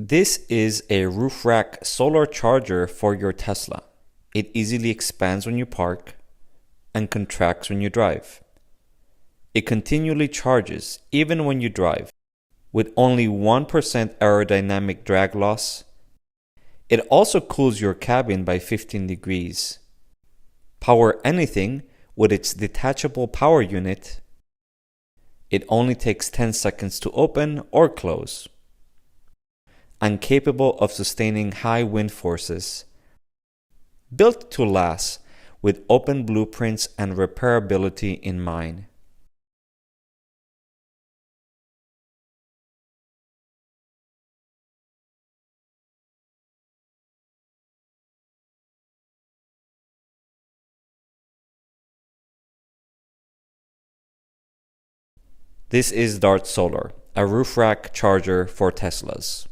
This is a roof rack solar charger for your Tesla. It easily expands when you park and contracts when you drive. It continually charges even when you drive. With only 1% aerodynamic drag loss, it also cools your cabin by 15 degrees. Power anything with its detachable power unit. It only takes 10 seconds to open or close. And capable of sustaining high wind forces. Built to last with open blueprints and repairability in mind. This is DartSolar, a roof rack charger for Teslas.